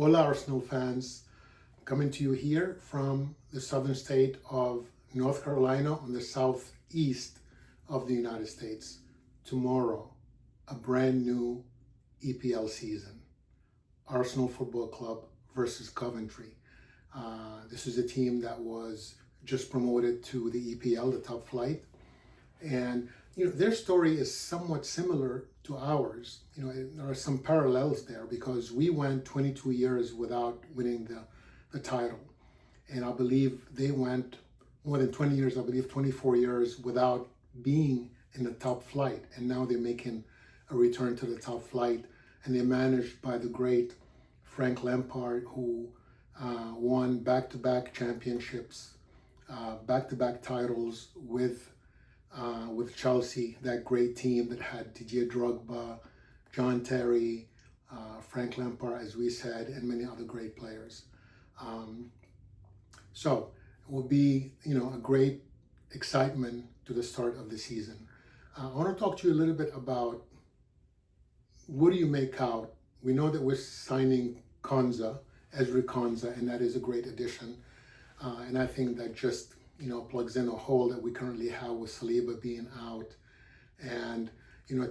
Hola, Arsenal fans. Coming to you here from the southern state of North Carolina on the southeast of the United States. Tomorrow, a brand new EPL season. Arsenal Football Club versus Coventry. This is a team that was just promoted to the EPL, the top flight. And their story is somewhat similar to ours. There are some parallels there because we went 22 years without winning the title. And I believe they went more than 20 years, I believe 24 years without being in the top flight. And now they're making a return to the top flight. And they're managed by the great Frank Lampard, who won back-to-back championships, back-to-back titles with Chelsea, that great team that had Didier Drogba, John Terry, Frank Lampard, as we said, and many other great players. So it will be, a great excitement to the start of the season. I want to talk to you a little bit about what do you make out. We know that we're signing Ezri Konsa, and that is a great addition. And I think that just plugs in a hole that we currently have with Saliba being out and,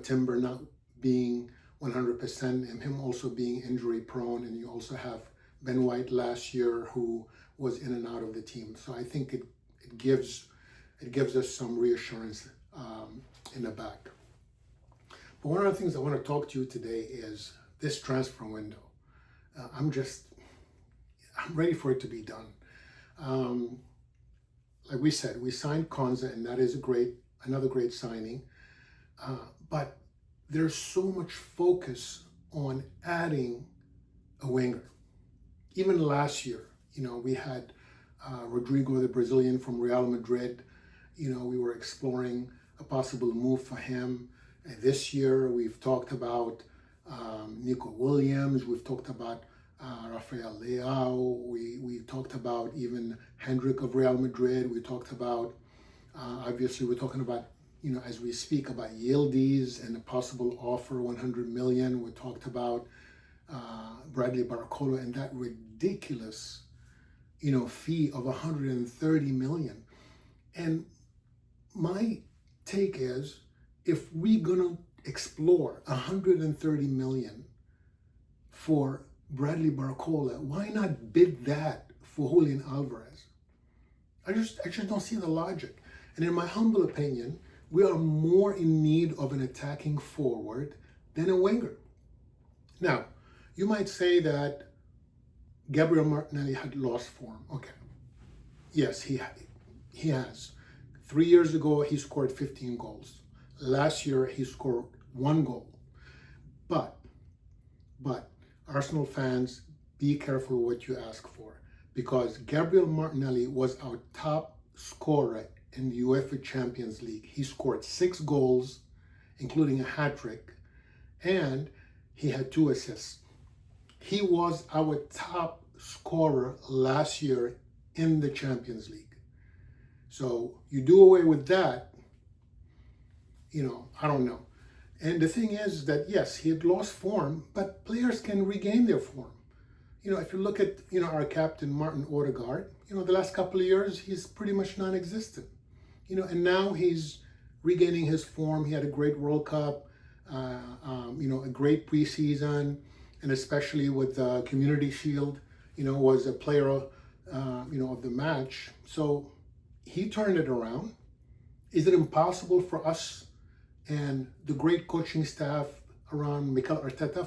Timber not being 100% and him also being injury prone. And you also have Ben White last year who was in and out of the team. So I think it gives us some reassurance in the back. But one of the things I want to talk to you today is this transfer window. I'm ready for it to be done. Like we said, we signed Konsa, and that is another great signing. But there's so much focus on adding a winger. Even last year, we had Rodrigo, the Brazilian from Real Madrid. We were exploring a possible move for him. And this year, we've talked about Nico Williams. We've talked about Rafael Leao. We talked about even Hendrick of Real Madrid. We talked about, obviously, we're talking about, as we speak about Yildiz and a possible offer, 100 million. We talked about Bradley Barcola and that ridiculous, fee of 130 million. And my take is, if we're gonna explore 130 million for Bradley Barcola, why not bid that for Julián Alvarez? I just don't see the logic. And in my humble opinion, we are more in need of an attacking forward than a winger. Now, you might say that Gabriel Martinelli had lost form. Okay. Yes, he has. 3 years ago, he scored 15 goals. Last year, he scored 1 goal. But, Arsenal fans, be careful what you ask for, because Gabriel Martinelli was our top scorer in the UEFA Champions League. He scored 6 goals, including a hat-trick, and he had 2 assists. He was our top scorer last year in the Champions League. So you do away with that, I don't know. And the thing is that, yes, he had lost form, but players can regain their form. If you look at, our captain, Martin Odegaard, the last couple of years, he's pretty much non-existent. And now he's regaining his form. He had a great World Cup, a great preseason, and especially with the Community Shield, was a player, of the match. So he turned it around. Is it impossible for us and the great coaching staff around Mikel Arteta,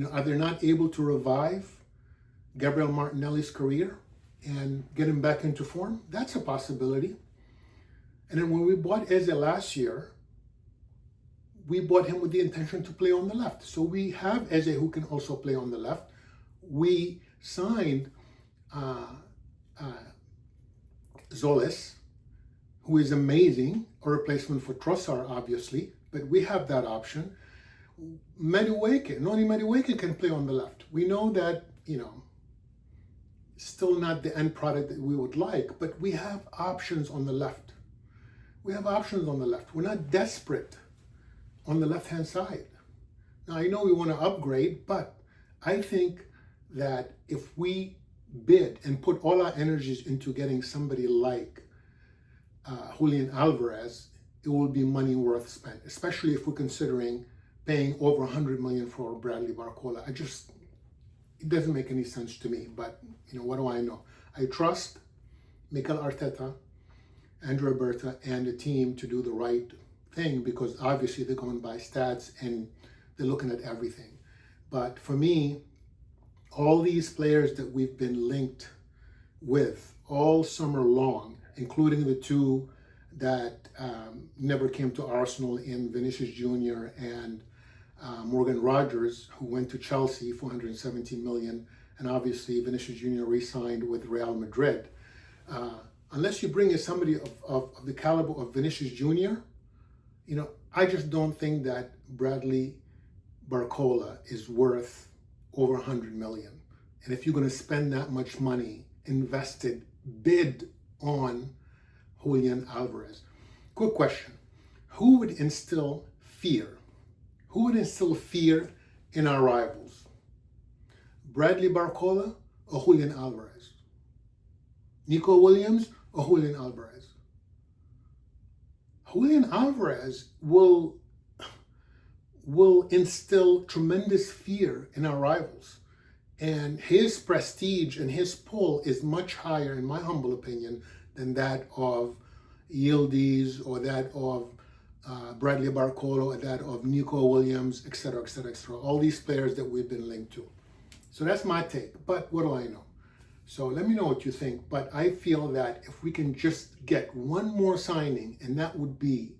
are they not able to revive Gabriel Martinelli's career and get him back into form? That's a possibility. And then when we bought Eze last year, we bought him with the intention to play on the left. So we have Eze who can also play on the left. We signed Zolis, who is amazing, a replacement for Trossard, obviously, but we have that option. Noni Madueke can play on the left. We know that, still not the end product that we would like, but we have options on the left. We're not desperate on the left-hand side. Now, I know we want to upgrade, but I think that if we bid and put all our energies into getting somebody like Julián Alvarez, it will be money worth spent, especially if we're considering paying over 100 million for Bradley Barcola. It doesn't make any sense to me, but what do I know? I trust Mikel Arteta, Andrea Berta, and the team to do the right thing, because obviously they're going by stats and they're looking at everything. But for me, all these players that we've been linked with all summer long, including the two that never came to Arsenal in Vinicius Jr. and Morgan Rogers, who went to Chelsea for 117 million, and obviously Vinicius Jr. re-signed with Real Madrid. Unless you bring in somebody of the caliber of Vinicius Jr., I just don't think that Bradley Barcola is worth over 100 million. And if you're going to spend that much money invested, bid on Julián Alvarez. Quick question. Who would instill fear? Who would instill fear in our rivals? Bradley Barcola or Julián Alvarez? Nico Williams or Julián Alvarez? Julián Alvarez will instill tremendous fear in our rivals. And his prestige and his pull is much higher, in my humble opinion, than that of Yildiz or that of Bradley Barcola or that of Nico Williams, etc., etc., etc. All these players that we've been linked to. So that's my take. But what do I know? So let me know what you think. But I feel that if we can just get one more signing, and that would be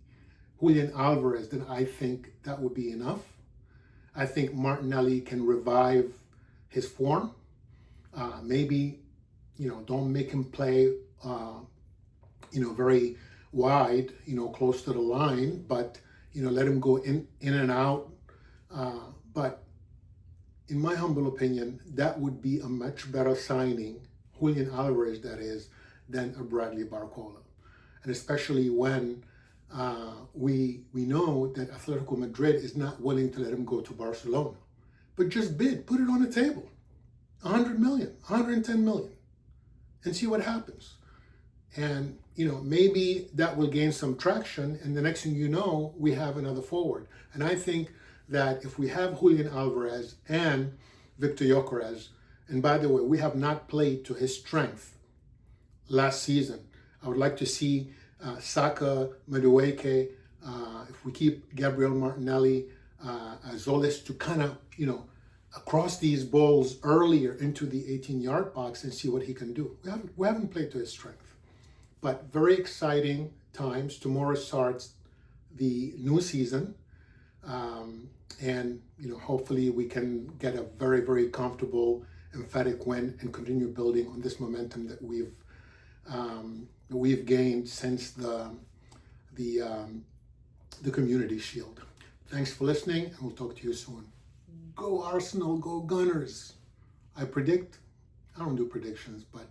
Julián Alvarez, then I think that would be enough. I think Martinelli can revive his form. Maybe, don't make him play, very wide, close to the line, but, let him go in and out. But in my humble opinion, that would be a much better signing, Julián Alvarez that is, than a Bradley Barcola. And especially when we know that Atletico Madrid is not willing to let him go to Barcelona. But just bid, put it on the table. 100 million, 110 million, and see what happens. And, maybe that will gain some traction, and the next thing you know, we have another forward. And I think that if we have Julián Alvarez and Victor Gyökeres, and by the way, we have not played to his strength last season. I would like to see Saka, Madueke, if we keep Gabriel Martinelli, Zolis to kind of, across these balls earlier into the 18-yard box and see what he can do. We haven't played to his strength. But very exciting times. Tomorrow starts the new season. And, hopefully we can get a very, very comfortable, emphatic win and continue building on this momentum that we've gained since the Community Shield. Thanks for listening, and we'll talk to you soon. Go Arsenal, go Gunners. I don't do predictions, but